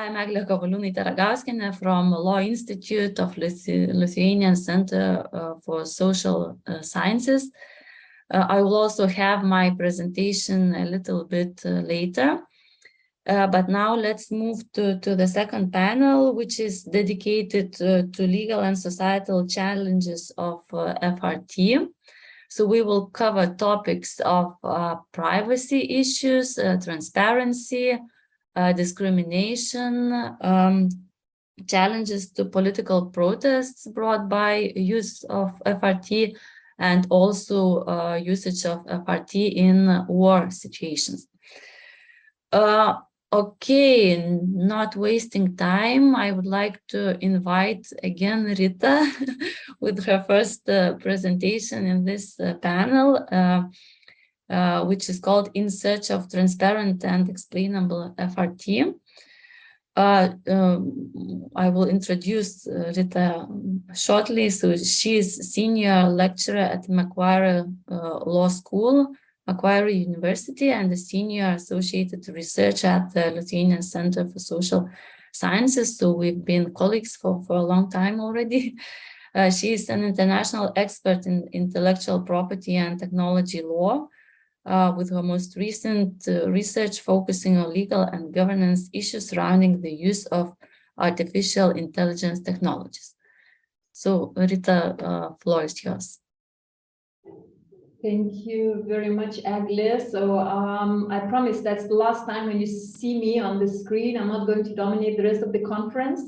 I'm Eglė Kavaliūnaitė-Ragauskienė from Law Institute of Lithuanian Center for Social Sciences. I will also have my presentation a little bit later. But now let's move to the second panel, which is dedicated to legal and societal challenges of FRT. So we will cover topics of privacy issues, transparency, discrimination, challenges to political protests brought by use of FRT, and also usage of FRT in war situations. Okay, not wasting time, I would like to invite again Rita with her first presentation in this panel, which is called In Search of Transparent and Explainable FRT. I will introduce Rita shortly. So she is senior lecturer at Macquarie Law School, Macquarie University, and a senior associated researcher at the Lithuanian Center for Social Sciences. So we've been colleagues for a long time already. She is an international expert in intellectual property and technology law, with her most recent research focusing on legal and governance issues surrounding the use of artificial intelligence technologies. So Rita, floor is yours. Thank you very much, Eglė. So I promise that's the last time when you see me on the screen. I'm not going to dominate the rest of the conference.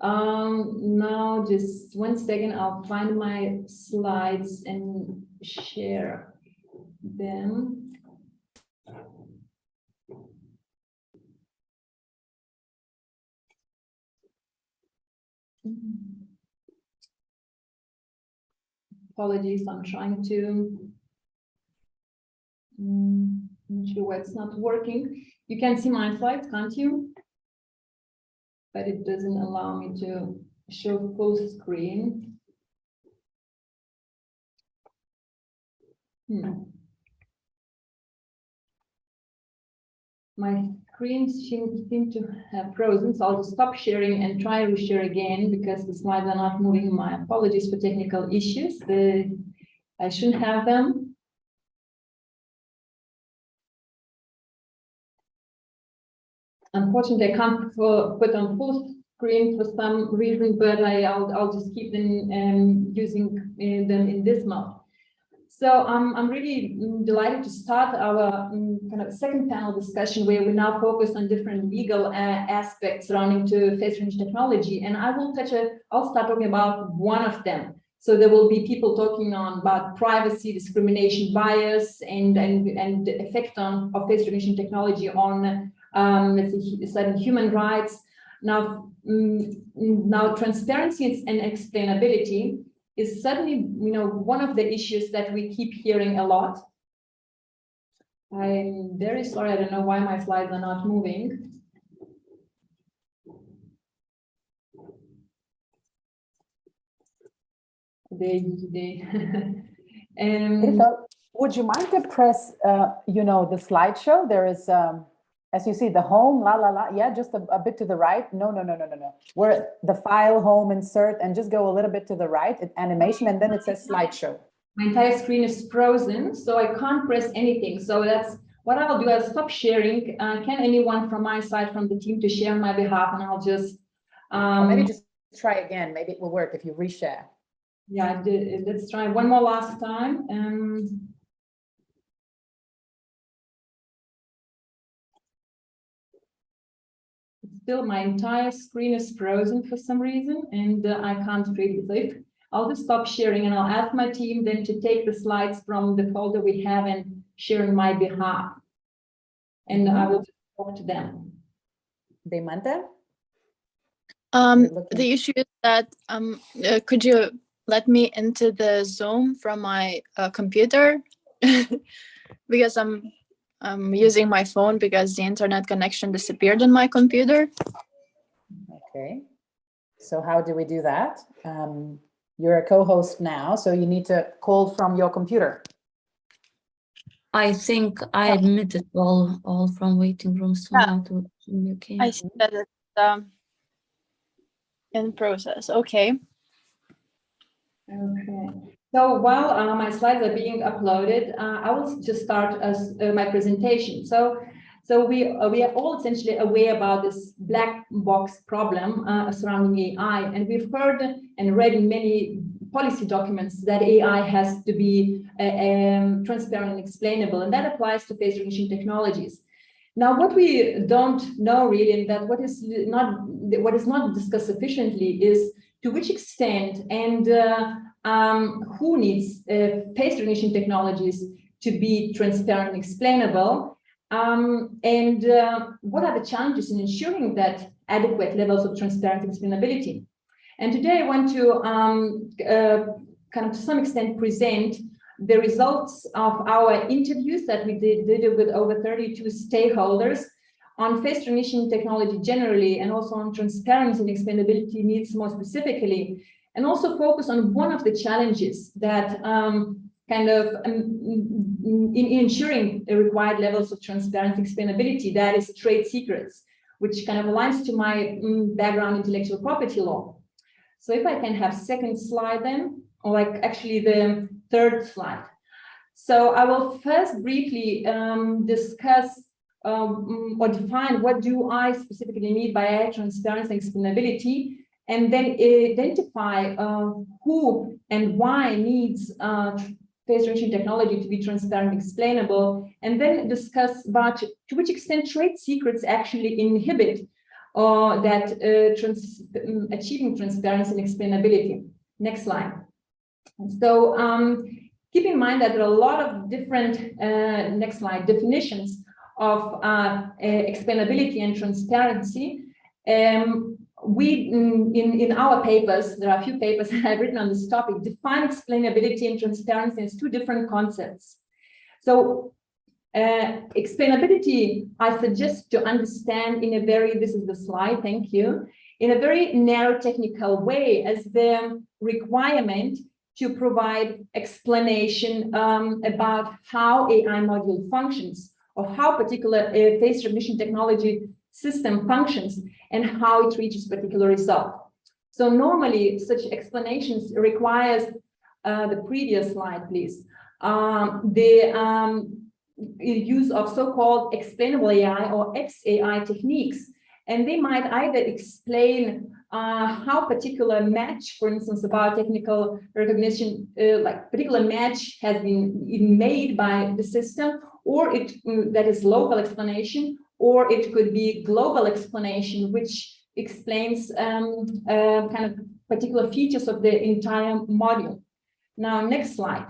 Now, just 1 second, I'll find my slides and share them. Apologies, I'm trying to. I'm not sure why it's not working. You can see my slides, can't you? But it doesn't allow me to show full screen. My screen seems to have frozen, so I'll just stop sharing and try to share again because the slides are not moving. My apologies for technical issues. I shouldn't have them. Unfortunately, I can't put on full screen for some reason, but I'll just keep them using them in this mode. So I'm really delighted to start our kind of second panel discussion, where we now focus on different legal aspects surrounding to face recognition technology, and I'll start talking about one of them. So there will be people talking about privacy, discrimination, bias, and the effect of face recognition technology on let's say certain human rights. Now transparency and explainability is certainly, one of the issues that we keep hearing a lot. I'm very sorry, I don't know why my slides are not moving. Would you mind to press, the slideshow? There is, as you see, the home, yeah, just a bit to the right. No. Where the file, home, insert, and just go a little bit to the right, animation, and then it says slideshow. My entire screen is frozen, so I can't press anything. So that's what I'll do. I'll stop sharing. Can anyone from my side, from the team, to share on my behalf, and I'll just... maybe just try again. Maybe it will work if you reshare. Yeah, let's try one more last time. Still, my entire screen is frozen for some reason, and I can't create it. I'll just stop sharing, and I'll ask my team then to take the slides from the folder we have and share on my behalf. And I will talk to them. Deimante? The issue is that could you let me into the Zoom from my computer? Because I'm using my phone because the internet connection disappeared on my computer. Okay, so how do we do that? You're a co-host now, so you need to call from your computer. I think I admitted all from waiting rooms. So now to okay. I see that in process. Okay. Okay. So while my slides are being uploaded, I will just start as my presentation. So we are all essentially aware about this black box problem surrounding AI, and we've heard and read in many policy documents that AI has to be transparent and explainable, and that applies to face recognition technologies. Now, what we don't know really, and that what is not discussed sufficiently, is to which extent and who needs face recognition technologies to be transparent and explainable, and what are the challenges in ensuring that adequate levels of transparency and explainability. And today I want to kind of to some extent present the results of our interviews that we did with over 32 stakeholders on face recognition technology generally, and also on transparency and explainability needs more specifically, and also focus on one of the challenges that in ensuring the required levels of transparency and explainability, that is trade secrets, which kind of aligns to my background in intellectual property law. So if I can have second slide then, or like actually the third slide. So I will first briefly discuss or define what do I specifically mean by transparency and explainability, and then identify who and why needs face recognition technology to be transparent and explainable, and then discuss about to which extent trade secrets actually inhibit that achieving transparency and explainability. Next slide. So keep in mind that there are a lot of different, next slide, definitions of explainability and transparency. We, in our papers, there are a few papers I've written on this topic, define explainability and transparency as two different concepts. So explainability, I suggest to understand in a very, this is the slide, thank you, in a very narrow technical way as the requirement to provide explanation about how AI module functions, or how particular face recognition technology system functions, and how it reaches particular result. So normally such explanations requires the previous slide, please. The use of so-called explainable AI or XAI techniques, and they might either explain how particular match, for instance, about technical recognition, like particular match has been made by the system, or that is local explanation, or it could be global explanation, which explains kind of particular features of the entire module. Now, next slide.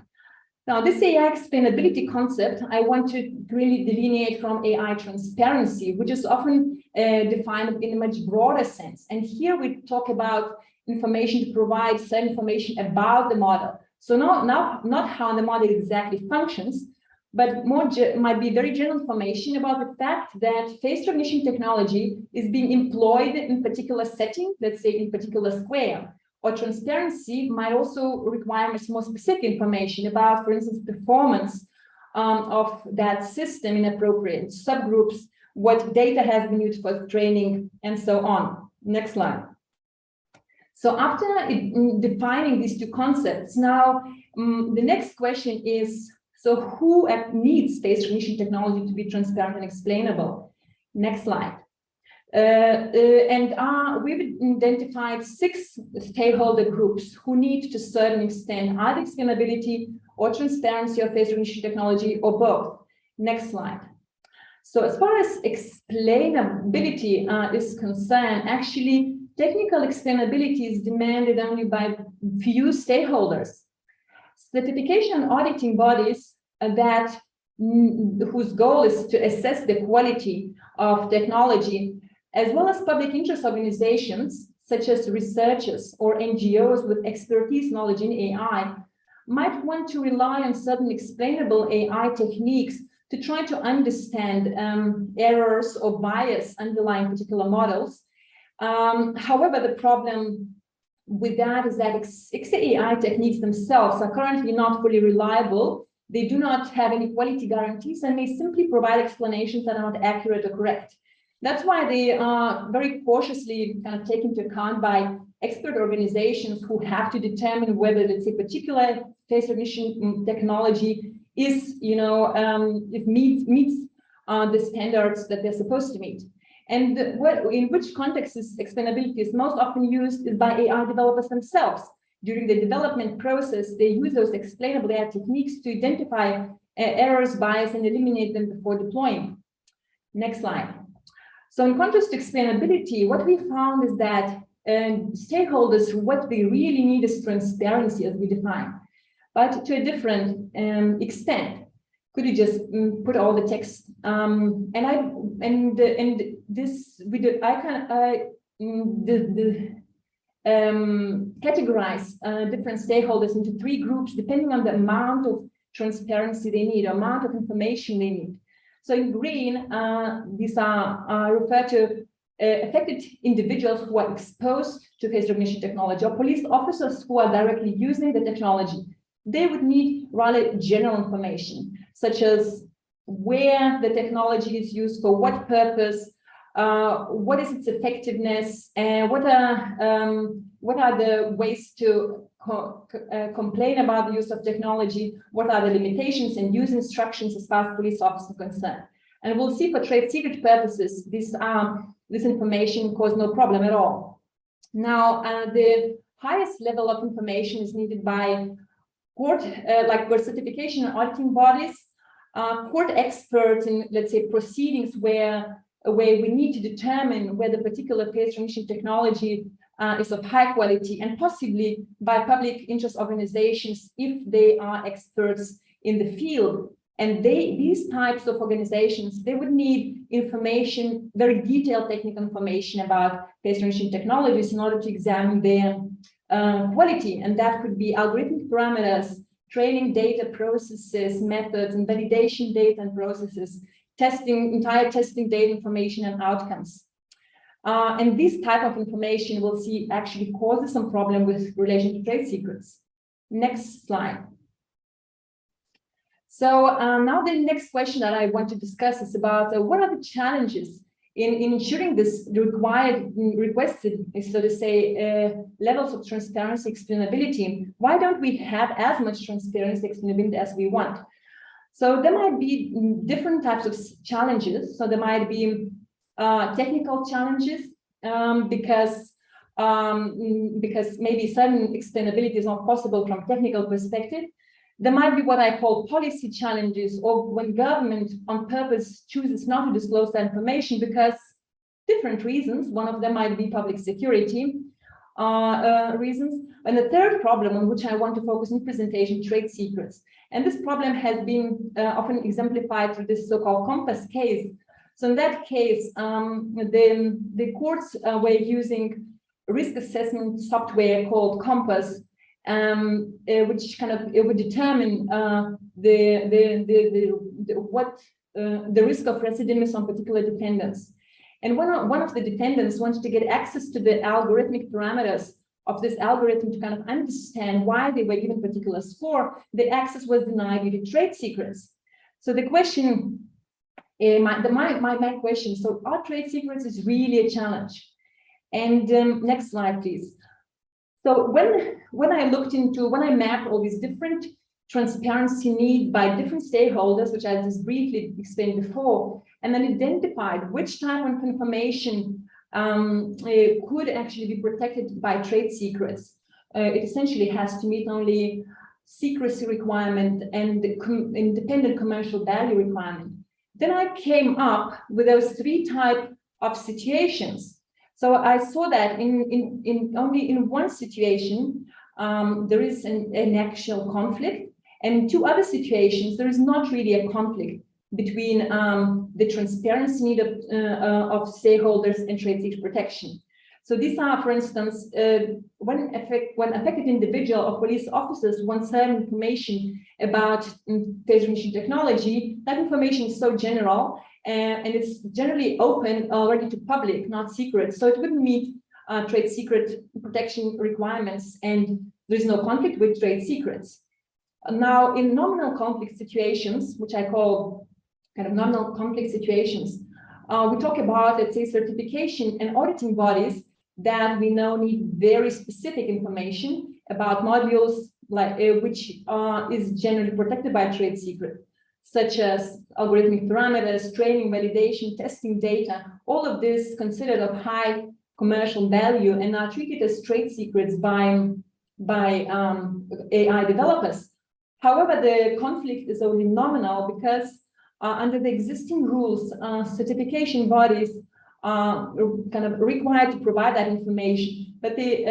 Now, this AI explainability concept, I want to really delineate from AI transparency, which is often defined in a much broader sense. And here we talk about information to provide some information about the model. So not how the model exactly functions, but more might be very general information about the fact that face recognition technology is being employed in particular setting, let's say in particular square. Or transparency might also require much more specific information about, for instance, performance of that system in appropriate subgroups, what data has been used for training, and so on. Next slide. So after defining these two concepts, now the next question is, so who needs face recognition technology to be transparent and explainable? Next slide. We've identified 6 stakeholder groups who need to a certain extent either explainability or transparency of face recognition technology, or both. Next slide. So as far as explainability is concerned, actually technical explainability is demanded only by few stakeholders. Certification and auditing bodies whose goal is to assess the quality of technology, as well as public interest organizations, such as researchers or NGOs with expertise knowledge in AI, might want to rely on certain explainable AI techniques to try to understand errors or bias underlying particular models. However, the problem with that is that XAI techniques themselves are currently not fully reliable. They do not have any quality guarantees and may simply provide explanations that are not accurate or correct. That's why they are very cautiously kind of taken into account by expert organizations who have to determine whether, let's say, particular face recognition technology is, it meets the standards that they're supposed to meet. And in which context is explainability is most often used is by AI developers themselves. During the development process, they use those explainable AI techniques to identify errors, bias, and eliminate them before deploying. Next slide. So in contrast to explainability, what we found is that stakeholders, what they really need is transparency, as we define, but to a different extent. Could you just put all the text? Categorize different stakeholders into 3 groups depending on the amount of transparency they need, or amount of information they need. So in green, these are referred to affected individuals who are exposed to face recognition technology, or police officers who are directly using the technology. They would need rather general information, such as where the technology is used, for what purpose, what is its effectiveness, and what are the ways to complain about the use of technology, what are the limitations and use instructions as far as police officers are concerned. And we'll see for trade secret purposes, this information cause no problem at all. Now, the highest level of information is needed by court, like court certification and auditing bodies, court experts in, let's say, proceedings where we need to determine whether particular face recognition technology is of high quality, and possibly by public interest organizations if they are experts in the field. And these types of organizations, they would need information, very detailed technical information about face recognition technologies in order to examine their quality. And that could be algorithmic parameters, training data processes, methods, and validation data and processes, entire testing data information and outcomes. And this type of information we'll see actually causes some problem with relation to trade secrets. Next slide. So now the next question that I want to discuss is about what are the challenges in ensuring this requested, so to say, levels of transparency, explainability. Why don't we have as much transparency, explainability as we want? So there might be different types of challenges. So there might be technical challenges because maybe certain explainability is not possible from a technical perspective. There might be what I call policy challenges, or when government on purpose chooses not to disclose that information because different reasons. One of them might be public security reasons. And the third problem on which I want to focus in presentation, trade secrets. And this problem has been often exemplified through this so-called Compass case. So in that case, the courts were using risk assessment software called Compass, which kind of it would determine the risk of recidivism on particular defendants. And one of the defendants wanted to get access to the algorithmic parameters of this algorithm to kind of understand why they were given particular score. The access was denied due to trade secrets. So the question, my question, so are trade secrets is really a challenge? And next slide, please. So when I mapped all these different transparency needs by different stakeholders, which I just briefly explained before, and then identified which type of information could actually be protected by trade secrets. It essentially has to meet only secrecy requirement and the independent commercial value requirement. Then I came up with those 3 types of situations. So I saw that only in one situation, there is an actual conflict, and in 2 other situations, there is not really a conflict between the transparency need of stakeholders and trade secret protection. So these are, for instance, when affected individual or police officers want certain information about face recognition technology, that information is so general and it's generally open already to public, not secret. So it wouldn't meet trade secret protection requirements, and there's no conflict with trade secrets. Now, in nominal conflict situations, which I call kind of nominal conflict situations, we talk about, let's say, certification and auditing bodies that we know need very specific information about modules like which is generally protected by trade secret, such as algorithmic parameters, training, validation, testing data. All of this considered of high commercial value and are treated as trade secrets by AI developers. However, the conflict is only nominal because under the existing rules, certification bodies are kind of required to provide that information, but they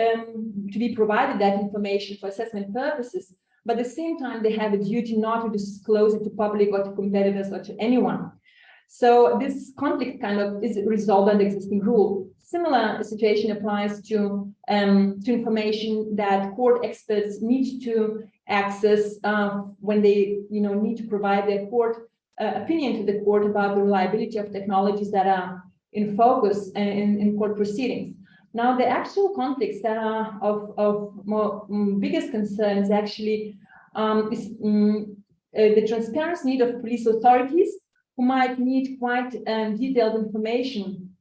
to be provided that information for assessment purposes. But at the same time, they have a duty not to disclose it to public or to competitors or to anyone. So this conflict kind of is resolved under existing rule. Similar situation applies to information that court experts need to access when they need to provide their court opinion to the court about the reliability of technologies that are in focus in court proceedings. Now, the actual conflicts that are of more biggest concern is actually the transparency need of police authorities who might need quite detailed information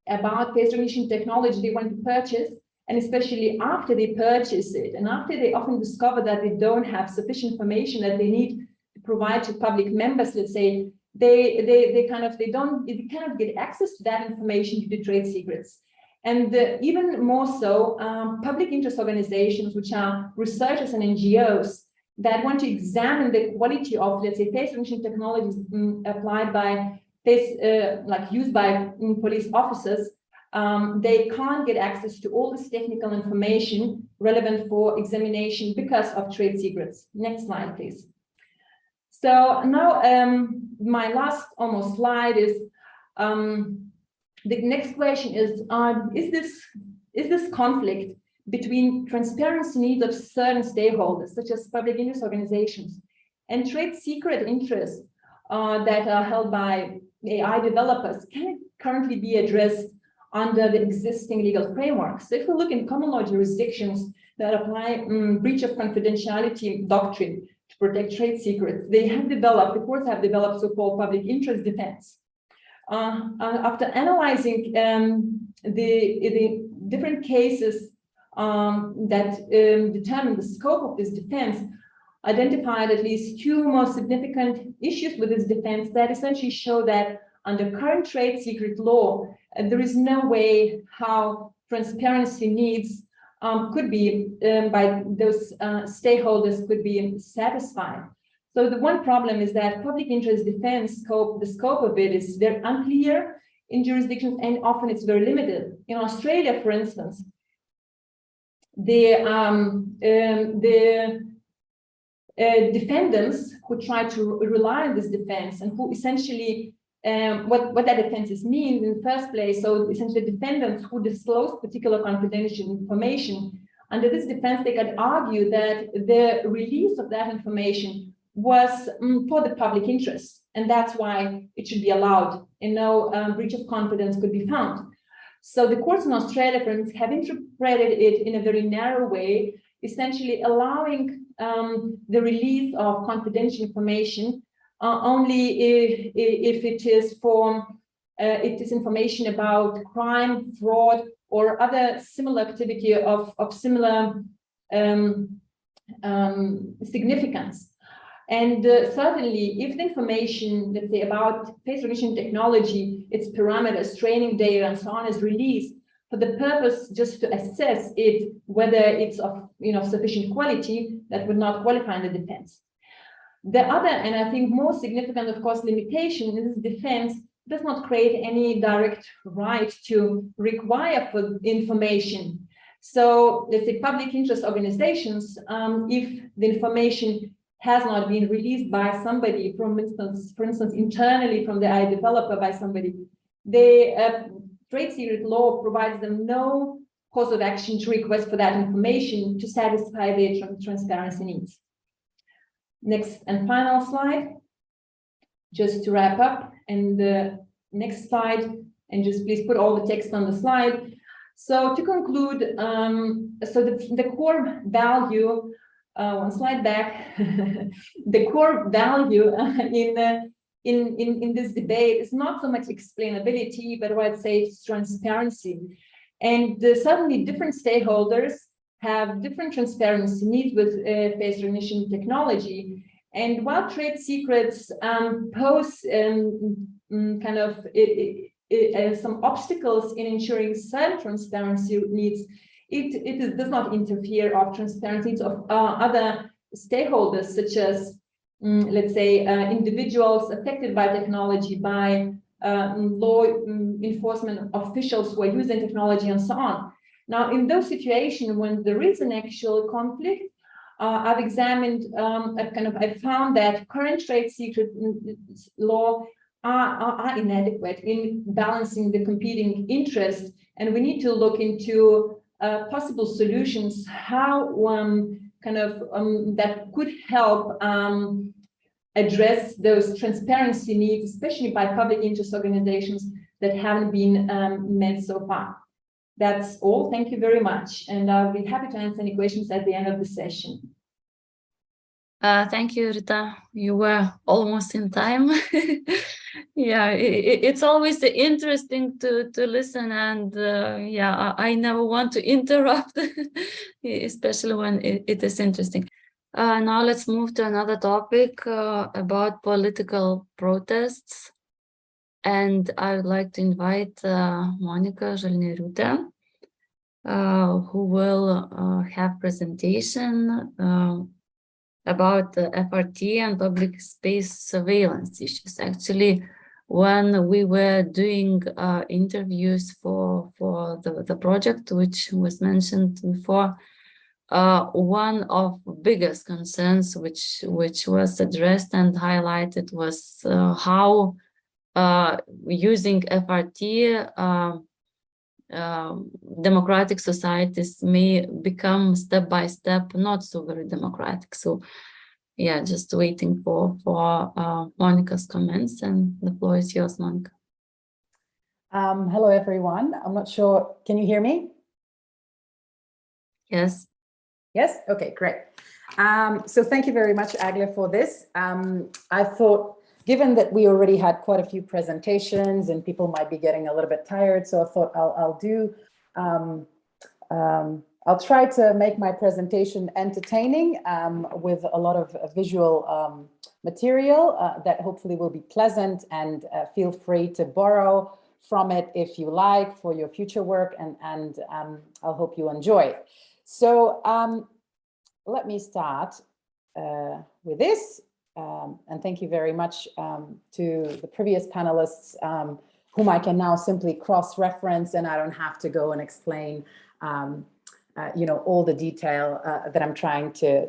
about face recognition technology they want to purchase, and especially after they purchase it, and after they often discover that they don't have sufficient information that they need to provide to public members, let's say, they cannot get access to that information due to trade secrets. And even more so, public interest organizations, which are researchers and NGOs that want to examine the quality of, let's say, face recognition technologies applied by used by police officers, they can't get access to all this technical information relevant for examination because of trade secrets. Next slide, please. So now my last almost slide is the next question is this conflict between transparency needs of certain stakeholders, such as public interest organizations, and trade secret interests that are held by AI developers, can it currently be addressed under the existing legal framework? So if we look in common law jurisdictions that apply breach of confidentiality doctrine to protect trade secrets, the courts have developed so-called public interest defense. After analyzing the different cases that determine the scope of this defense, identified at least two most significant issues with this defense that essentially show that under current trade secret law, there is no way how transparency needs could be by those stakeholders could be satisfied. So the one problem is that public interest defense scope, the scope of it is very unclear in jurisdictions, and often it's very limited. In Australia, for instance, the defendants who try to rely on this defense and who essentially what that defense means in the first place. So essentially defendants who disclose particular confidential information, under this defense, they could argue that the release of that information was for the public interest, and that's why it should be allowed and no breach of confidence could be found. So the courts in Australia, for instance, have interpreted it in a very narrow way, essentially allowing the release of confidential information only if it is information about crime, fraud, or other similar activity of similar significance. And certainly, if the information, let's say, about face recognition technology, its parameters, training data, and so on is released for the purpose just to assess it, whether it's of sufficient quality, that would not qualify in the defense. The other, and I think more significant, of course, limitation in this defense does not create any direct right to require for information. So let's say public interest organizations, if the information has not been released by somebody, for instance, internally from the AI developer by somebody, the trade secret law provides them no cause of action to request for that information to satisfy their transparency needs. Next and final slide, just to wrap up, and the next slide, and just please put all the text on the slide. So to conclude, so the core value, one slide back, the core value in this debate is not so much explainability, but what I'd say is transparency. And suddenly different stakeholders have different transparency needs with face recognition technology. And while trade secrets pose kind of some obstacles in ensuring some transparency needs, it does not interfere of transparency needs of other stakeholders, such as, let's say, individuals affected by technology, by law enforcement officials who are using technology, and so on. Now, in those situations when there is an actual conflict, I've examined, I've found that current trade secret law are inadequate in balancing the competing interests, and we need to look into possible solutions, how that could help address those transparency needs, especially by public interest organizations that haven't been met so far. That's all. Thank you very much. And I'll be happy to answer any questions at the end of the session. Thank you, Rita. You were almost in time. Yeah, it's always interesting to listen, and yeah, I never want to interrupt, especially when it is interesting. Now let's move to another topic about political protests. And I would like to invite Monica Žalnieriūtė, who will have presentation about the FRT and public space surveillance issues. Actually, when we were doing interviews for the project, which was mentioned before, one of biggest concerns which was addressed and highlighted was how using FRT, democratic societies may become step by step not so very democratic. So yeah, just waiting for Monica's comments, and the floor is yours, Monica. Hello everyone. I'm not sure, can you hear me? Yes. Yes, okay, great. So thank you very much, Agla, for this. I thought, given that we already had quite a few presentations and people might be getting a little bit tired, so I thought I'll try to make my presentation entertaining with a lot of visual material that hopefully will be pleasant, and feel free to borrow from it if you like for your future work, and I'll hope you enjoy it. So let me start with this. And thank you very much to the previous panelists, whom I can now simply cross-reference, and I don't have to go and explain, all the detail that I'm trying to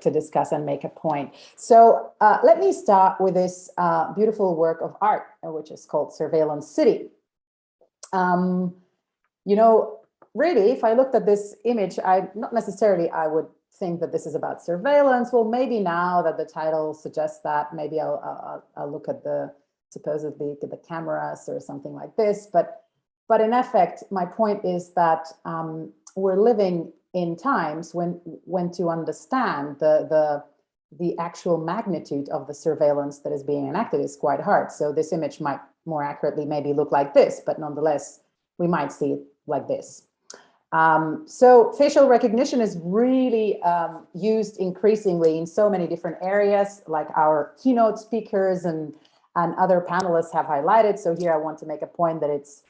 discuss and make a point. So let me start with this beautiful work of art, which is called Surveillance City. Really, if I looked at this image, not necessarily I would think that this is about surveillance. Well, maybe now that the title suggests that, maybe I'll look at supposedly the cameras or something like this. But in effect, my point is that we're living in times when to understand the actual magnitude of the surveillance that is being enacted is quite hard. So this image might more accurately maybe look like this, but nonetheless, we might see it like this. So facial recognition is really used increasingly in so many different areas, like our keynote speakers and other panelists have highlighted. So here I want to make a point that it's,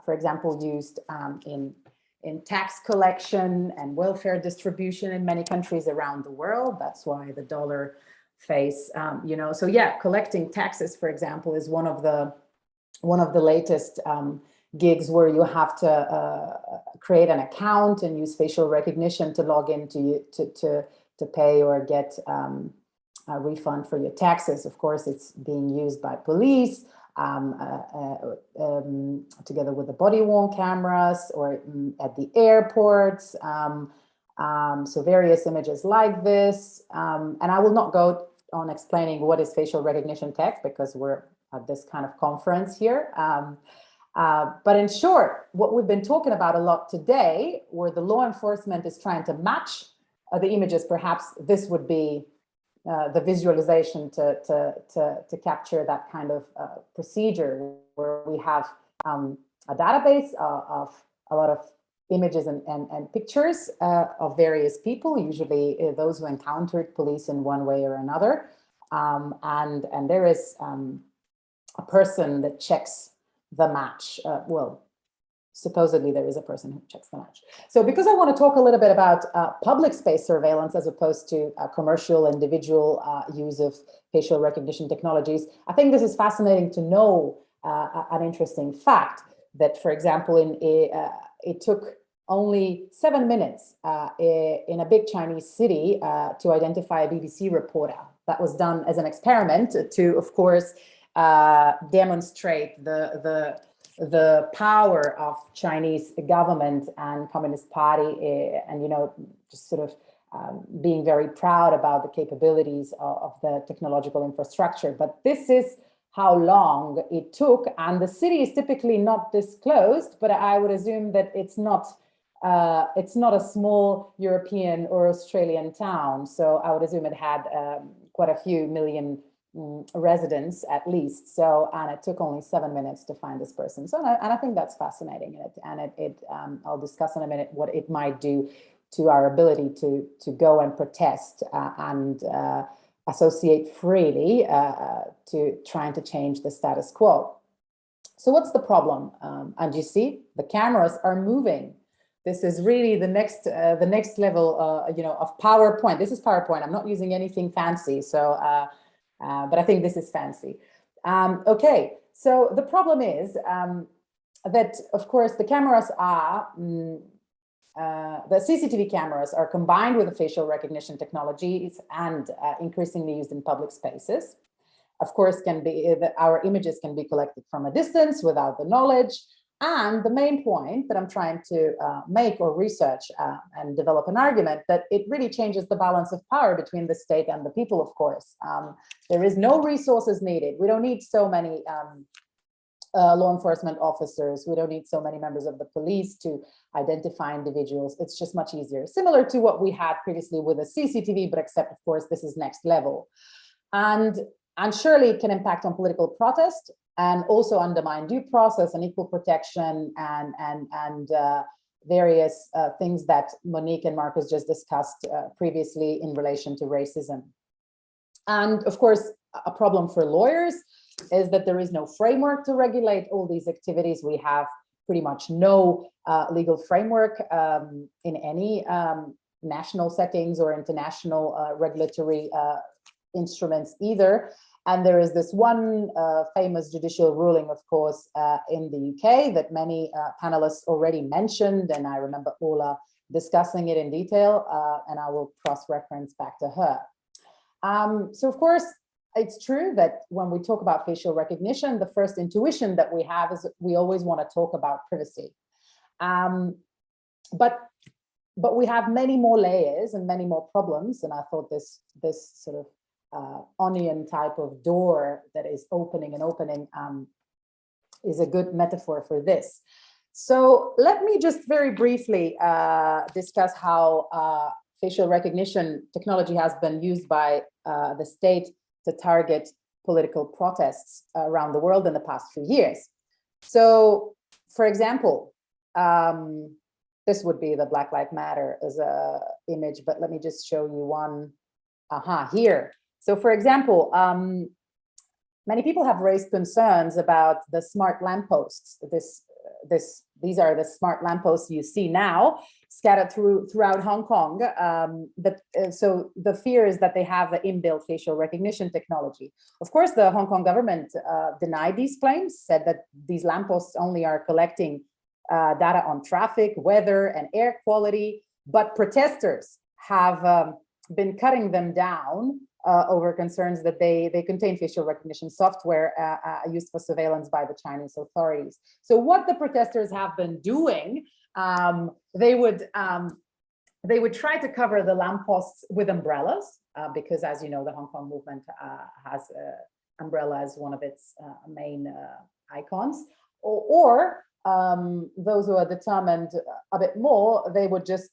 for example, used in tax collection and welfare distribution in many countries around the world. That's why the dollar face, So yeah, collecting taxes, for example, is one of the latest gigs where you have to create an account and use facial recognition to log in to pay or get a refund for your taxes. Of course, it's being used by police together with the body-worn cameras, or at the airports. So various images like this. And I will not go on explaining what is facial recognition tech, because we're at this kind of conference here. But in short, what we've been talking about a lot today, where the law enforcement is trying to match the images, perhaps this would be the visualization to capture that kind of procedure, where we have a database of a lot of images and pictures of various people, usually those who encountered police in one way or another. And there is a person that checks the match. Well, supposedly there is a person who checks the match. So because I want to talk a little bit about public space surveillance as opposed to commercial individual use of facial recognition technologies, I think this is fascinating to know an interesting fact that, for example, it took only 7 minutes in a big Chinese city to identify a BBC reporter. That was done as an experiment to, of course, demonstrate the power of Chinese government and Communist Party, and, you know, just sort of being very proud about the capabilities of the technological infrastructure. But this is how long it took, and the city is typically not disclosed, but I would assume that it's not a small European or Australian town. So I would assume it had quite a few million residents at least. So, and it took only 7 minutes to find this person. So, and I think that's fascinating. I'll discuss in a minute what it might do to our ability to go and protest and associate freely to trying to change the status quo. So what's the problem? And you see, the cameras are moving. This is really the next level, you know, of PowerPoint. This is PowerPoint. I'm not using anything fancy. So, but I think this is fancy. Okay, so the problem is that, of course, the cameras are, the CCTV cameras are combined with the facial recognition technologies and increasingly used in public spaces. Of course, our images can be collected from a distance without the knowledge. And the main point that I'm trying to make or research and develop an argument that it really changes the balance of power between the state and the people, of course. There is no resources needed. We don't need so many law enforcement officers. We don't need so many members of the police to identify individuals. It's just much easier. Similar to what we had previously with a CCTV, but except, of course, this is next level. And surely it can impact on political protest, and also undermine due process and equal protection and various things that Monique and Marcus just discussed previously in relation to racism. And of course, a problem for lawyers is that there is no framework to regulate all these activities. We have pretty much no legal framework in any national settings or international regulatory instruments either. And there is this one famous judicial ruling, of course, in the UK that many panelists already mentioned, and I remember Ola discussing it in detail, and I will cross-reference back to her. So, of course, it's true that when we talk about facial recognition, the first intuition that we have is we always want to talk about privacy. But we have many more layers and many more problems, and I thought this sort of onion type of door that is opening and opening is a good metaphor for this. So let me just very briefly discuss how facial recognition technology has been used by the state to target political protests around the world in the past few years. So, for example, this would be the Black Lives Matter as a image, but let me just show you one here. So, for example, many people have raised concerns about the smart lampposts. These are the smart lampposts you see now scattered throughout Hong Kong. So the fear is that they have the inbuilt facial recognition technology. Of course, the Hong Kong government denied these claims, said that these lampposts only are collecting data on traffic, weather, and air quality, but protesters have been cutting them down over concerns that they contain facial recognition software used for surveillance by the Chinese authorities. So what the protesters have been doing, they would try to cover the lampposts with umbrellas, because, as you know, the Hong Kong movement has umbrella as one of its main icons. Or those who are determined a bit more, they would just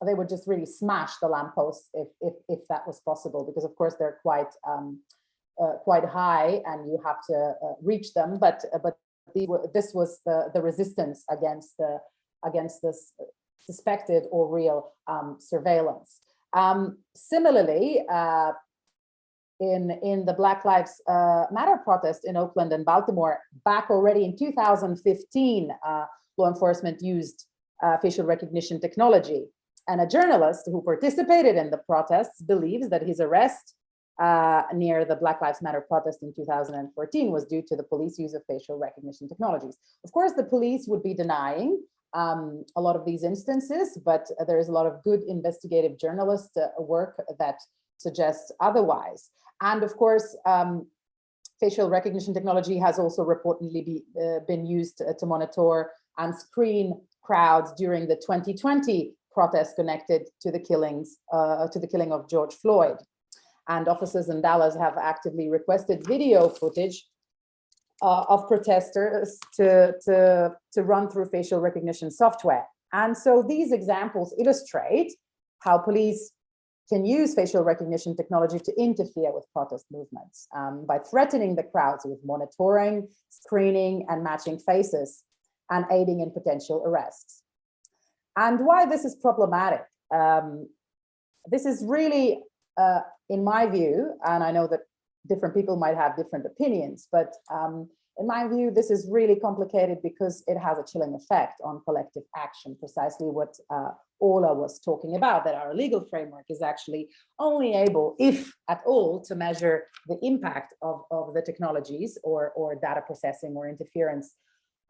they would just really smash the lampposts if that was possible, because of course they're quite high and you have to reach them. But this was the resistance against this suspected or real surveillance. Similarly, in the Black Lives Matter protest in Oakland and Baltimore, back already in 2015, law enforcement used facial recognition technology. And a journalist who participated in the protests believes that his arrest near the Black Lives Matter protest in 2014 was due to the police use of facial recognition technologies. Of course, the police would be denying a lot of these instances, but there is a lot of good investigative journalist work that suggests otherwise. And of course, facial recognition technology has also reportedly been used to monitor and screen crowds during the 2020 protests connected to the killing of George Floyd. And officers in Dallas have actively requested video footage of protesters to run through facial recognition software. And so these examples illustrate how police can use facial recognition technology to interfere with protest movements by threatening the crowds with monitoring, screening, and matching faces, and aiding in potential arrests. And why this is problematic? This is really, in my view, and I know that different people might have different opinions, but in my view, this is really complicated because it has a chilling effect on collective action, precisely what Ola was talking about, that our legal framework is actually only able, if at all, to measure the impact of the technologies or data processing or interference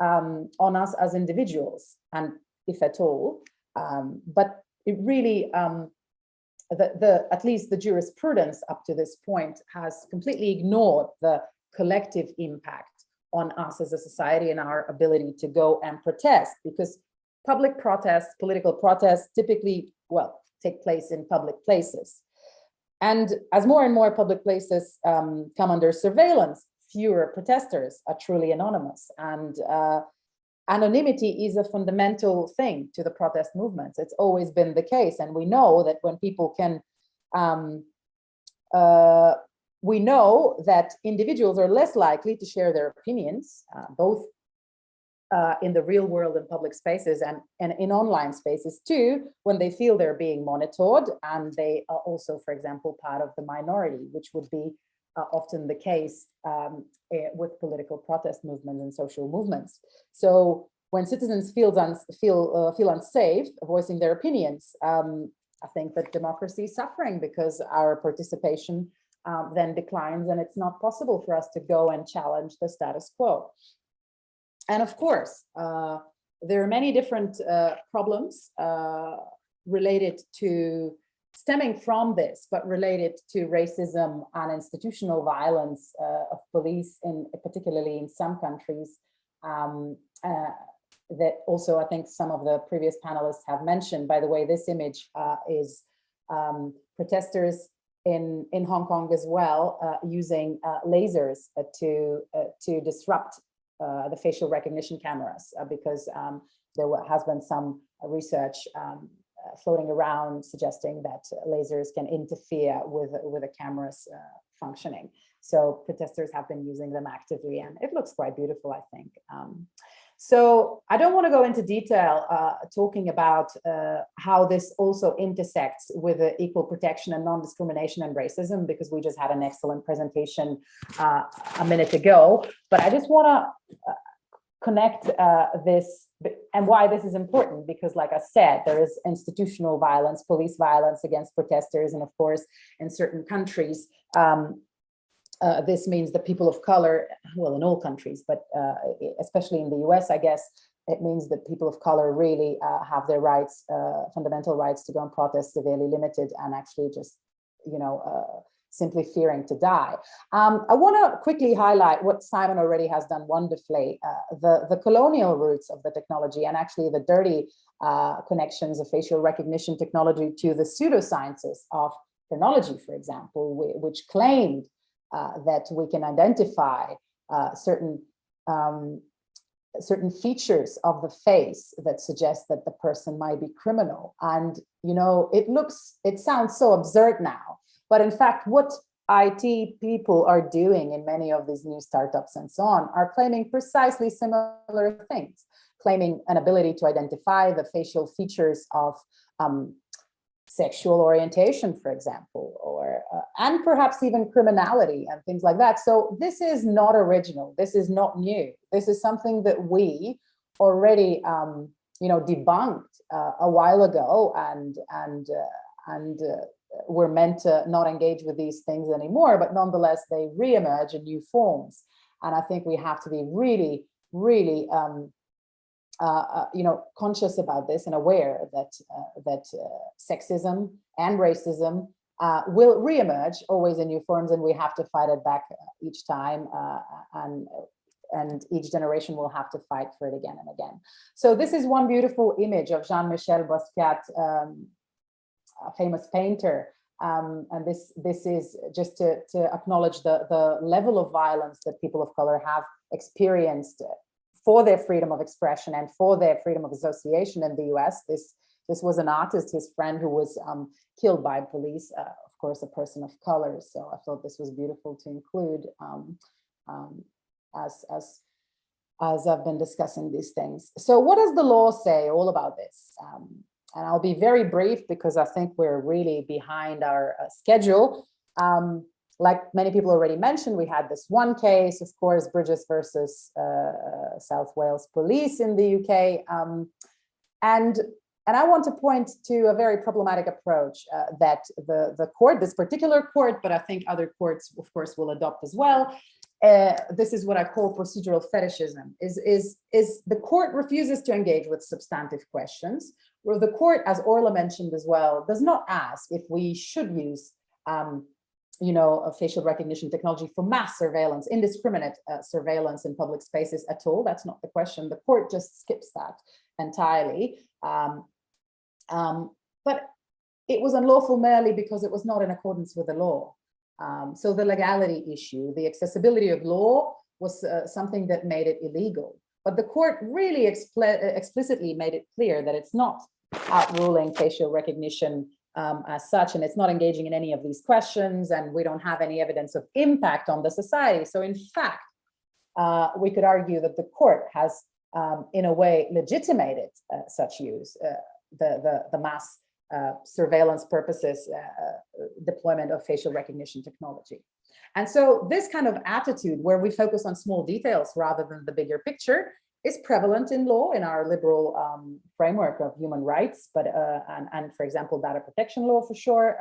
on us as individuals, and if at all. But it really, at least the jurisprudence up to this point has completely ignored the collective impact on us as a society and our ability to go and protest, because public protests, political protests typically, well, take place in public places. And as more and more public places come under surveillance, fewer protesters are truly anonymous. And anonymity is a fundamental thing to the protest movements. It's always been the case. And we know that when people can, we know that individuals are less likely to share their opinions, both in the real world and public spaces and in online spaces too, when they feel they're being monitored and they are also, for example, part of the minority, which would be often the case with political protest movements and social movements. So when citizens feel unsafe voicing their opinions, I think that democracy is suffering because our participation then declines, and it's not possible for us to go and challenge the status quo. And of course, there are many different problems related to stemming from this, but related to racism and institutional violence of police, particularly in some countries, that also I think some of the previous panelists have mentioned. By the way, this image is protesters in Hong Kong as well, using lasers to disrupt the facial recognition cameras, because there has been some research floating around suggesting that lasers can interfere with the camera's functioning. So protesters have been using them actively, and it looks quite beautiful, I think. So I don't want to go into detail talking about how this also intersects with equal protection and non-discrimination and racism, because we just had an excellent presentation a minute ago. But I just want to connect this and why this is important, because like I said, there is institutional violence, police violence against protesters. And of course, in certain countries, this means that people of color, well, in all countries, but especially in the US, I guess, it means that people of color really have their rights, fundamental rights to go and protest severely limited, and actually just, simply fearing to die. I want to quickly highlight what Simon already has done wonderfully, the colonial roots of the technology, and actually the dirty connections of facial recognition technology to the pseudosciences of chronology, for example, which claimed that we can identify certain certain features of the face that suggest that the person might be criminal. And, you know, it sounds so absurd now, but in fact, what IT people are doing in many of these new startups and so on are claiming precisely similar things, claiming an ability to identify the facial features of sexual orientation, for example, or and perhaps even criminality and things like that. So this is not original. This is not new. This is something that we already, you know, debunked a while ago, and we're meant to not engage with these things anymore. But nonetheless, they reemerge in new forms, and I think we have to be really, really you know, conscious about this and aware that sexism and racism will reemerge always in new forms, and we have to fight it back each time, and each generation will have to fight for it again and again. So this is one beautiful image of Jean-Michel Basquiat, a famous painter, and this is just to acknowledge the level of violence that people of color have experienced for their freedom of expression and for their freedom of association in the US. This was an artist, his friend, who was killed by police, of course, a person of color. So I thought this was beautiful to include as I've been discussing these things. So what does the law say all about this? And I'll be very brief because I think we're really behind our schedule. Like many people already mentioned, we had this one case, of course, Bridges versus South Wales Police in the UK. And I want to point to a very problematic approach that the court, this particular court, but I think other courts, of course, will adopt as well. This is what I call procedural fetishism, is the court refuses to engage with substantive questions, where the court, as Orla mentioned as well, does not ask if we should use you know, a facial recognition technology for mass surveillance, indiscriminate surveillance in public spaces at all. That's not the question. The court just skips that entirely. But it was unlawful merely because it was not in accordance with the law. So the legality issue, the accessibility of law was something that made it illegal. But the court really explicitly made it clear that it's not outruling facial recognition as such, and it's not engaging in any of these questions, and we don't have any evidence of impact on the society. So in fact, we could argue that the court has, in a way, legitimated such use, the mass surveillance purposes, deployment of facial recognition technology. And so this kind of attitude where we focus on small details rather than the bigger picture is prevalent in law, in our liberal framework of human rights, but and for example, data protection law for sure,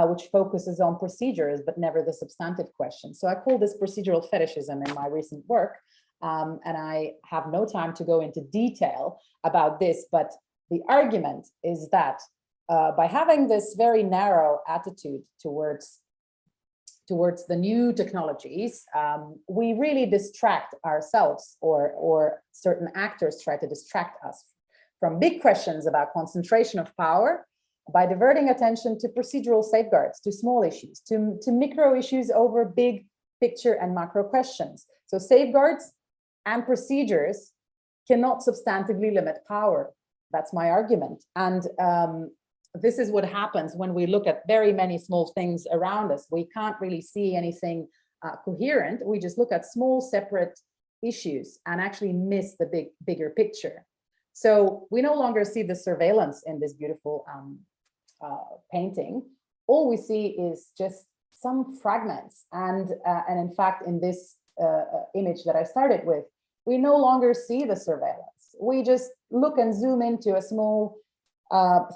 which focuses on procedures, but never the substantive questions. So I call this procedural fetishism in my recent work, and I have no time to go into detail about this, but the argument is that by having this very narrow attitude towards the new technologies, we really distract ourselves, or certain actors try to distract us from big questions about concentration of power by diverting attention to procedural safeguards, to small issues, to micro issues over big picture and macro questions. So safeguards and procedures cannot substantively limit power. That's my argument. And this is what happens when we look at very many small things around us. We can't really see anything coherent. We just look at small separate issues and actually miss the bigger picture. So we no longer see the surveillance in this beautiful painting. All we see is just some fragments. And in fact, in this image that I started with, we no longer see the surveillance. We just look and zoom into a small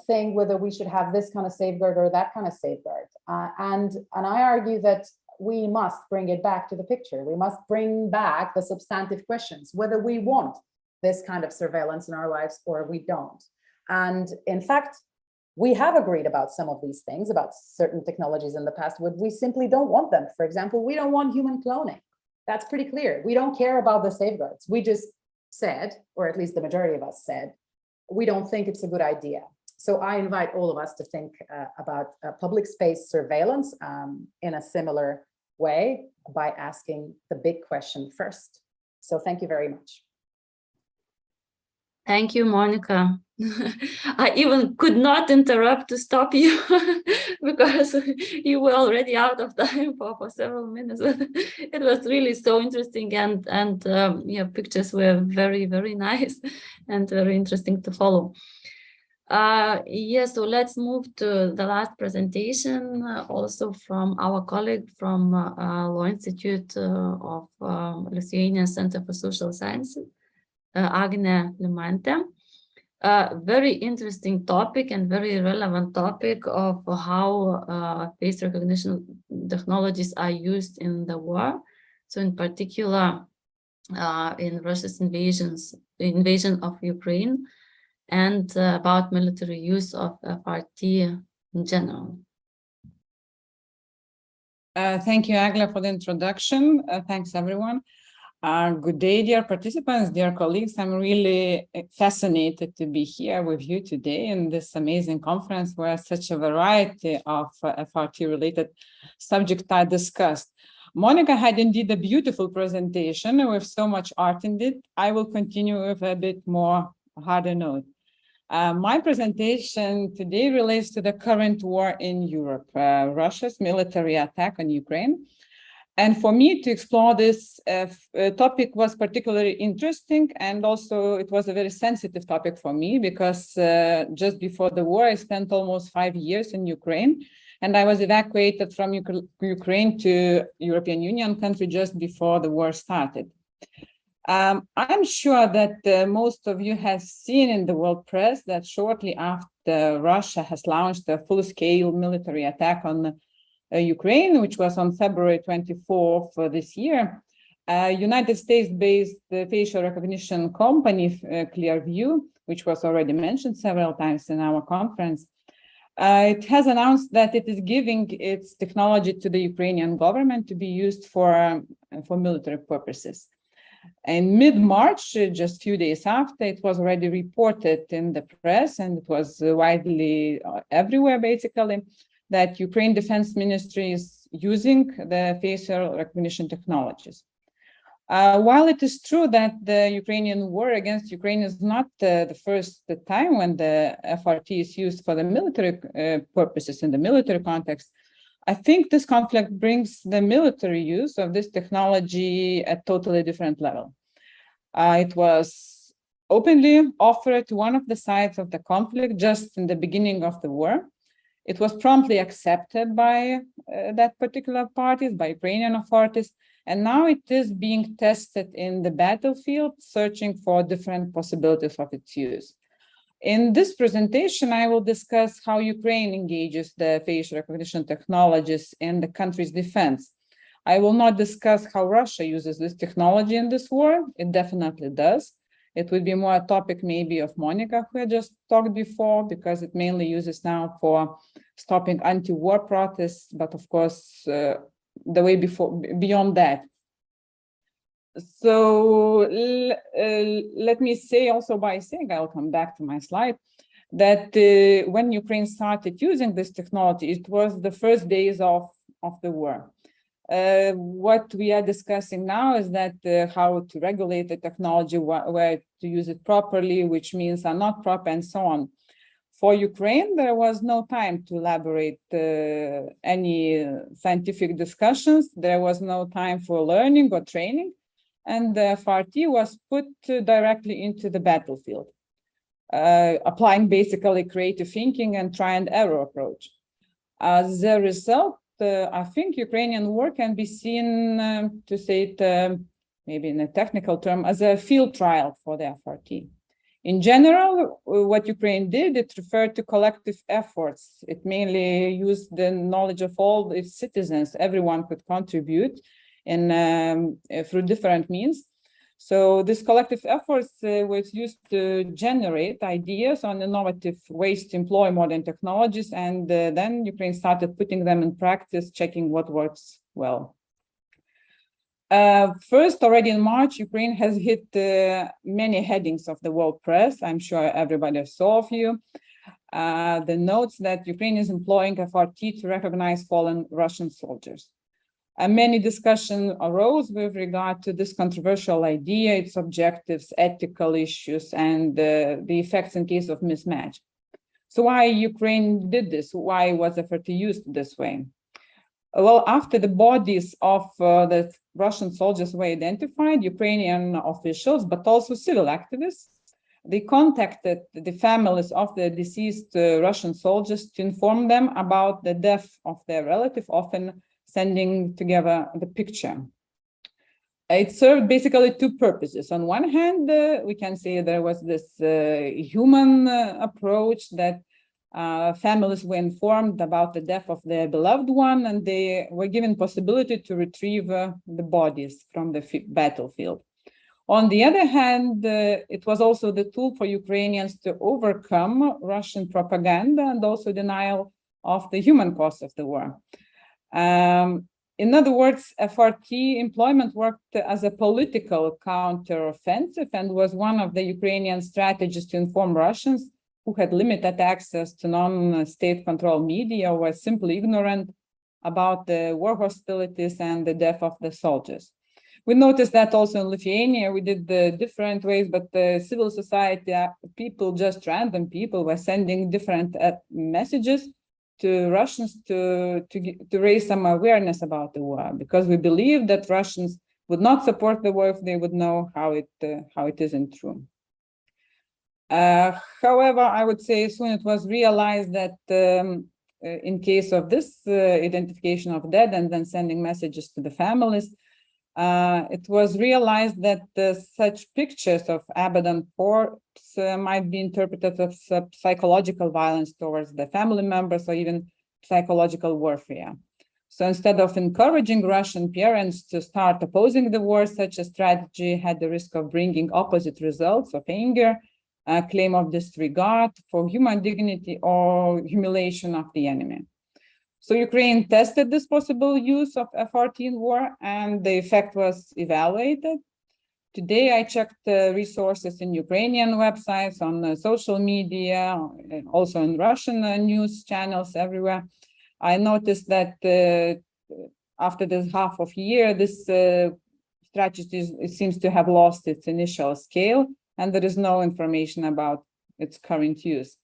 thing, whether we should have this kind of safeguard or that kind of safeguard. And I argue that we must bring it back to the picture. We must bring back the substantive questions, whether we want this kind of surveillance in our lives or we don't. And in fact, we have agreed about some of these things, about certain technologies in the past, but we simply don't want them. For example, we don't want human cloning. That's pretty clear. We don't care about the safeguards. We just said, or at least the majority of us said, we don't think it's a good idea. So I invite all of us to think about public space surveillance in a similar way by asking the big question first. So thank you very much. Thank you, Monica. I even could not interrupt to stop you because you were already out of time for several minutes. It was really so interesting, and your pictures were very, very nice and very interesting to follow. Yes, so let's move to the last presentation, also from our colleague from Law Institute of Lithuanian Center for Social Sciences, Agne Limante. Very interesting topic and very relevant topic of how face recognition technologies are used in the war. So in particular, in Russia's invasion of Ukraine, and about military use of FRT in general. Thank you, Agla, for the introduction. Thanks, everyone. Good day, dear participants, dear colleagues. I'm really fascinated to be here with you today in this amazing conference where such a variety of FRT-related subjects are discussed. Monica had indeed a beautiful presentation with so much art in it. I will continue with a bit more harder note. My presentation today relates to the current war in Europe, Russia's military attack on Ukraine. And for me to explore this topic was particularly interesting, and also it was a very sensitive topic for me because just before the war, I spent almost 5 years in Ukraine, and I was evacuated from Ukraine to European Union country just before the war started. I'm sure that most of you have seen in the world press that shortly after Russia has launched a full-scale military attack on Ukraine, which was on February 24th this year, United States-based facial recognition company Clearview, which was already mentioned several times in our conference, it has announced that it is giving its technology to the Ukrainian government to be used for military purposes. In mid-March, just a few days after, it was already reported in the press, and it was widely everywhere, basically, that Ukraine Defense Ministry is using the facial recognition technologies. While it is true that the Ukrainian war against Ukraine is not the first time when the FRT is used for the military purposes in the military context, I think this conflict brings the military use of this technology at a totally different level. It was openly offered to one of the sides of the conflict just in the beginning of the war. It was promptly accepted by that particular parties, by Ukrainian authorities, and now it is being tested in the battlefield, searching for different possibilities of its use. In this presentation, I will discuss how Ukraine engages the facial recognition technologies in the country's defense. I will not discuss how Russia uses this technology in this war. It definitely does. It would be more a topic maybe of Monica, who had just talked before, because it mainly uses now for stopping anti-war protests, but of course, the way beyond that. So let me say also by saying, I'll come back to my slide, that when Ukraine started using this technology, it was the first days of the war. What we are discussing now is that how to regulate the technology, where to use it properly, which means are not proper, and so on. For Ukraine, there was no time to elaborate any scientific discussions. There was no time for learning or training. And the FRT was put directly into the battlefield, applying basically creative thinking and try and error approach. As a result, I think Ukrainian war can be seen, to say it maybe in a technical term, as a field trial for the FRT. In general, what Ukraine did, it referred to collective efforts. It mainly used the knowledge of all its citizens. Everyone could contribute through different means. So this collective efforts was used to generate ideas on innovative ways to employ modern technologies, and then Ukraine started putting them in practice, checking what works well. First, already in March, Ukraine has hit many headings of the world press. I'm sure everybody saw of you. The notes that Ukraine is employing FRT to recognize fallen Russian soldiers. Many discussion arose with regard to this controversial idea, its objectives, ethical issues, and the effects in case of mismatch. So why Ukraine did this? Why was FRT used this way? Well, after the bodies of the Russian soldiers were identified, Ukrainian officials, but also civil activists, they contacted the families of the deceased Russian soldiers to inform them about the death of their relative, often sending together the picture. It served basically two purposes. On one hand, we can say there was this human approach that families were informed about the death of their beloved one, and they were given possibility to retrieve the bodies from the battlefield. On the other hand, it was also the tool for Ukrainians to overcome Russian propaganda and also denial of the human cost of the war. In other words, FRT employment worked as a political counteroffensive and was one of the Ukrainian strategies to inform Russians who had limited access to non-state controlled media or were simply ignorant about the war hostilities and the death of the soldiers. We noticed that also in Lithuania, we did the different ways, but the civil society people, just random people, were sending different messages to Russians to raise some awareness about the war, because we believe that Russians would not support the war if they would know how it isn't true. However, I would say soon it was realized that in case of this identification of dead and then sending messages to the families, it was realized that such pictures of abandoned corpse might be interpreted as psychological violence towards the family members or even psychological warfare. So instead of encouraging Russian parents to start opposing the war, such a strategy had the risk of bringing opposite results of anger, a claim of disregard for human dignity, or humiliation of the enemy. So Ukraine tested this possible use of FRT in war, and the effect was evaluated. Today, I checked resources in Ukrainian websites, on social media, also in Russian news channels everywhere. I noticed that after this half of year, this strategy it seems to have lost its initial scale, and there is no information about its current use.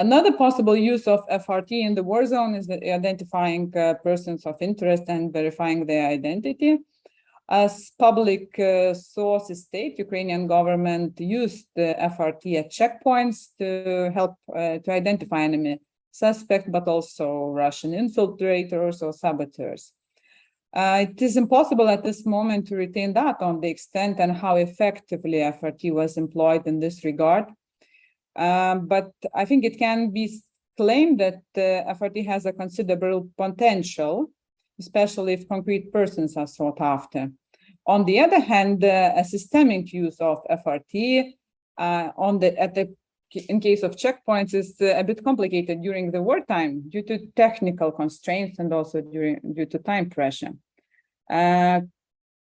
Another possible use of FRT in the war zone is identifying persons of interest and verifying their identity. As public sources state, Ukrainian government used the FRT at checkpoints to help to identify enemy suspects, but also Russian infiltrators or saboteurs. It is impossible at this moment to retain data on the extent and how effectively FRT was employed in this regard. But I think it can be claimed that FRT has a considerable potential, especially if concrete persons are sought after. On the other hand, a systemic use of FRT in case of checkpoints is a bit complicated during the wartime due to technical constraints and also due to time pressure.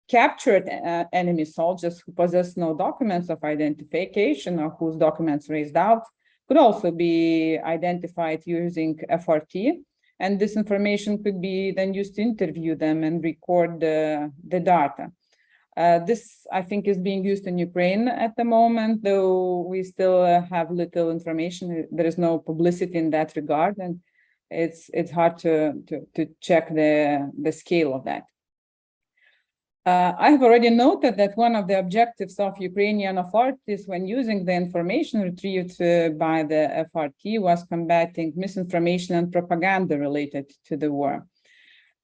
Captured enemy soldiers who possess no documents of identification or whose documents raised doubts could also be identified using FRT, and this information could be then used to interview them and record the data. This, I think, is being used in Ukraine at the moment, though we still have little information. There is no publicity in that regard, and it's hard to check the scale of that. I have already noted that one of the objectives of Ukrainian authorities when using the information retrieved by the FRT was combating misinformation and propaganda related to the war.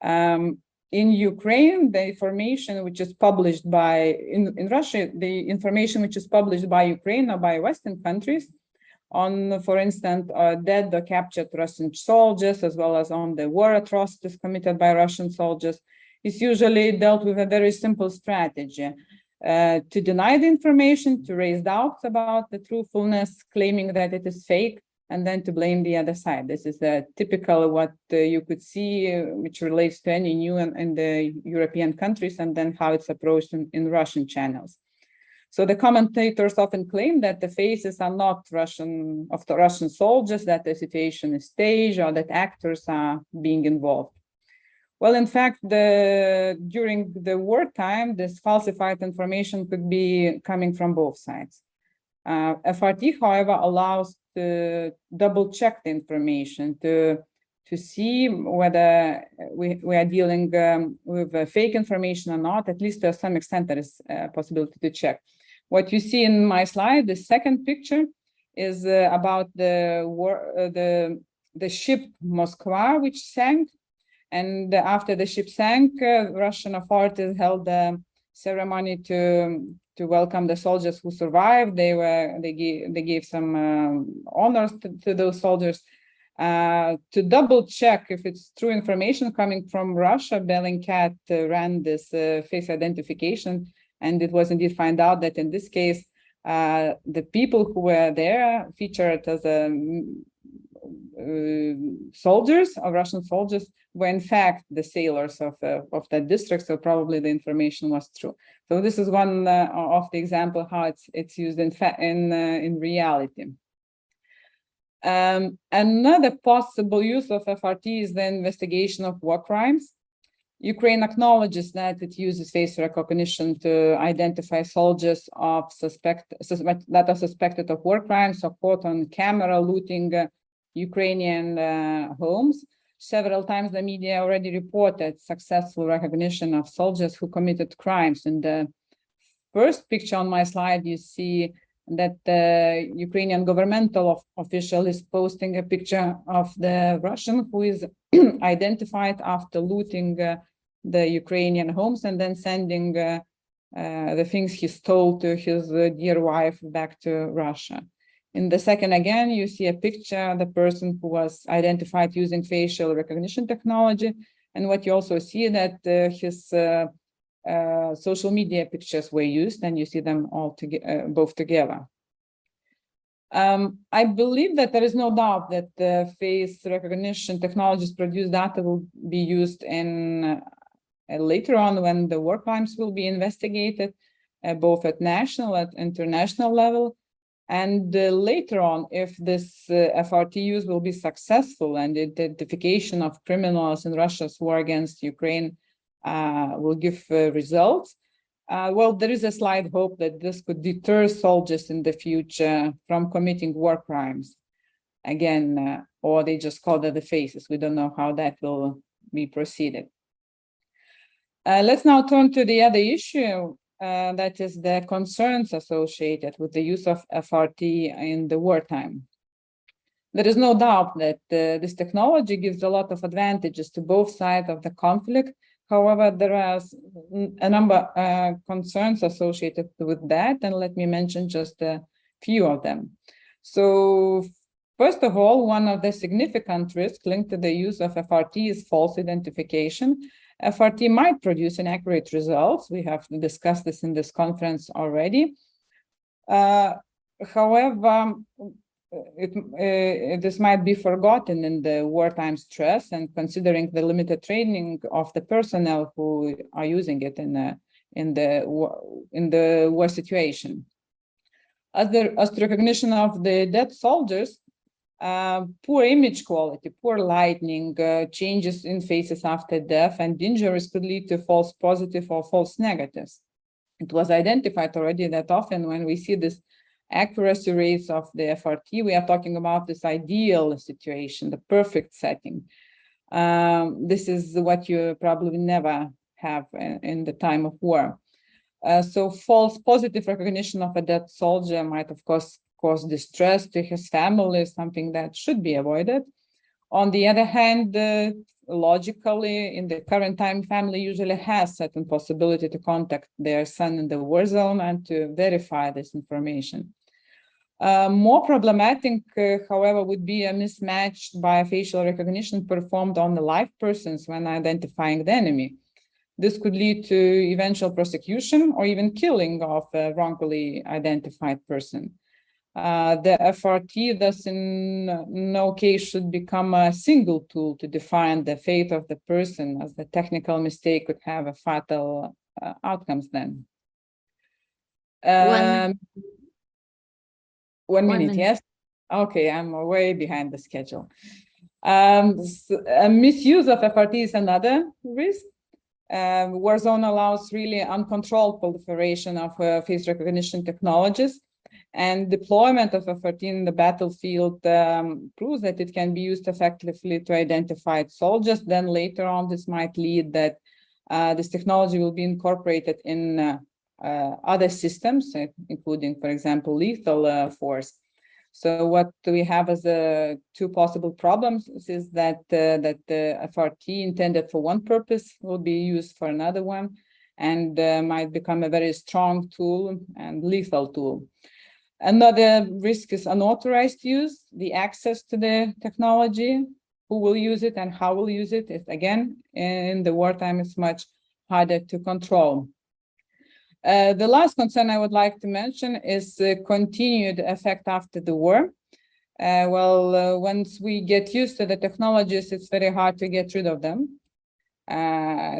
In Ukraine, the information which is published in Russia, the information which is published by Ukraine or by Western countries on, for instance, dead or captured Russian soldiers, as well as on the war atrocities committed by Russian soldiers, is usually dealt with a very simple strategy to deny the information, to raise doubts about the truthfulness, claiming that it is fake, and then to blame the other side. This is the typical what you could see, which relates to any new in the European countries, and then how it's approached in Russian channels. So the commentators often claim that the faces are not Russian soldiers, that the situation is staged, or that actors are being involved. Well, in fact, during the wartime, this falsified information could be coming from both sides. FRT, however, allows to double check the information to see whether we are dealing with fake information or not. At least to some extent, there is a possibility to check. What you see in my slide, the second picture, is about the ship Moskva, which sank. And after the ship sank, Russian authorities held a ceremony to welcome the soldiers who survived. They gave some honors to those soldiers. To double check if it's true information coming from Russia, Bellingcat ran this face identification, and it was indeed found out that in this case, the people who were there featured as soldiers, Russian soldiers, were in fact the sailors of that district. So probably the information was true. So this is one of the example how it's used in reality. Another possible use of FRT is the investigation of war crimes. Ukraine acknowledges that it uses face recognition to identify soldiers that are suspected of war crimes or caught on camera looting Ukrainian homes. Several times the media already reported successful recognition of soldiers who committed crimes. In the first picture on my slide, you see that the Ukrainian governmental official is posting a picture of the Russian who is identified after looting the Ukrainian homes and then sending the things he stole to his dear wife back to Russia. In the second, again, you see a picture, the person who was identified using facial recognition technology. And what you also see that his social media pictures were used, and you see them all both together. I believe that there is no doubt that the face recognition technologies produced data will be used in later on when the war crimes will be investigated, both at national and international level. And later on, if this FRT use will be successful and the identification of criminals in Russia's war against Ukraine will give results, well, there is a slight hope that this could deter soldiers in the future from committing war crimes again, or they just call it the faces. We don't know how that will be proceeded. Let's now turn to the other issue, that is the concerns associated with the use of FRT in the wartime. There is no doubt that this technology gives a lot of advantages to both sides of the conflict. However, there are a number of concerns associated with that, and let me mention just a few of them. So, first of all, one of the significant risks linked to the use of FRT is false identification. FRT might produce inaccurate results. We have discussed this in this conference already. However, this might be forgotten in the wartime stress and considering the limited training of the personnel who are using it in the war situation. As the recognition of the dead soldiers, poor image quality, poor lighting, changes in faces after death, and injuries could lead to false positive or false negatives. It was identified already that often when we see this accuracy rates of the FRT, we are talking about this ideal situation, the perfect setting. This is what you probably never have in the time of war. So false positive recognition of a dead soldier might, of course, cause distress to his family, something that should be avoided. On the other hand, logically, in the current time, family usually has certain possibility to contact their son in the war zone and to verify this information. More problematic, however, would be a mismatch by facial recognition performed on the live persons when identifying the enemy. This could lead to eventual prosecution or even killing of a wrongfully identified person. The FRT, thus, in no case should become a single tool to define the fate of the person, as the technical mistake could have a fatal outcomes then. 1 minute, yes? Okay, I'm way behind the schedule. Misuse of FRT is another risk. War zone allows really uncontrolled proliferation of face recognition technologies, and deployment of FRT in the battlefield proves that it can be used effectively to identify soldiers. Then later on, this might lead that this technology will be incorporated in other systems, including, for example, lethal force. So what we have as two possible problems is that the FRT intended for one purpose will be used for another one, and might become a very strong tool and lethal tool. Another risk is unauthorized use, the access to the technology, who will use it and how will use it. Again, in the wartime, it's much harder to control. The last concern I would like to mention is the continued effect after the war. Once we get used to the technologies, it's very hard to get rid of them.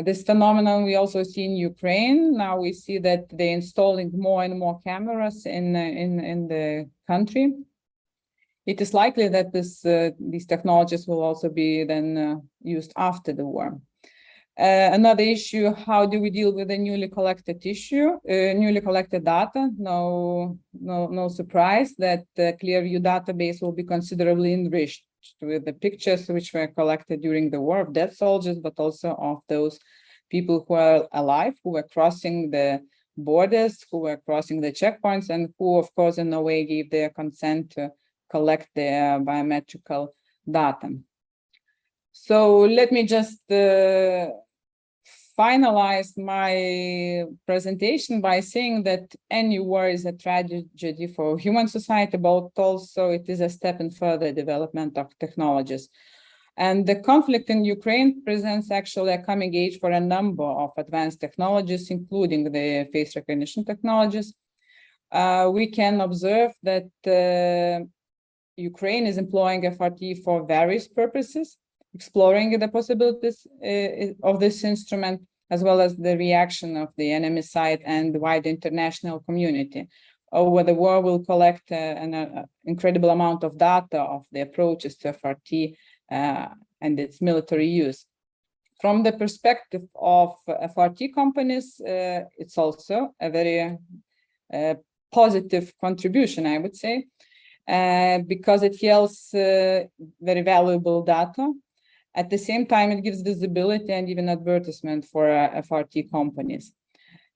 This phenomenon we also see in Ukraine. Now we see that they're installing more and more cameras in the country. It is likely that these technologies will also be then used after the war. Another issue, how do we deal with the newly collected data? No surprise that the Clearview database will be considerably enriched with the pictures which were collected during the war of dead soldiers, but also of those people who are alive, who were crossing the borders, who were crossing the checkpoints, and who, of course, in no way gave their consent to collect their biometrical data. So let me just finalize my presentation by saying that any war is a tragedy for human society, but also it is a step in further development of technologies. And the conflict in Ukraine presents actually a coming age for a number of advanced technologies, including the face recognition technologies. We can observe that Ukraine is employing FRT for various purposes, exploring the possibilities of this instrument, as well as the reaction of the enemy side and the wide international community. Over the war, will collect an incredible amount of data of the approaches to FRT and its military use. From the perspective of FRT companies, it's also a very positive contribution, I would say, because it yields very valuable data. At the same time, it gives visibility and even advertisement for FRT companies.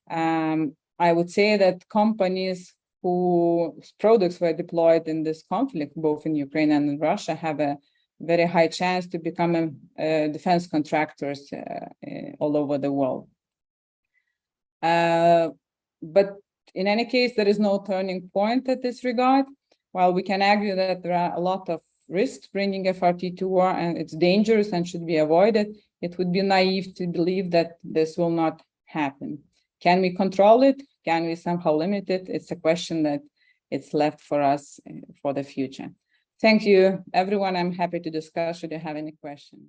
I would say that companies whose products were deployed in this conflict, both in Ukraine and in Russia, have a very high chance to become defense contractors all over the world. But in any case, there is no turning point at this regard. While we can argue that there are a lot of risks bringing FRT to war and it's dangerous and should be avoided, it would be naive to believe that this will not happen. Can we control it? Can we somehow limit it? It's a question that it's left for us for the future. Thank you, everyone. I'm happy to discuss should you have any questions.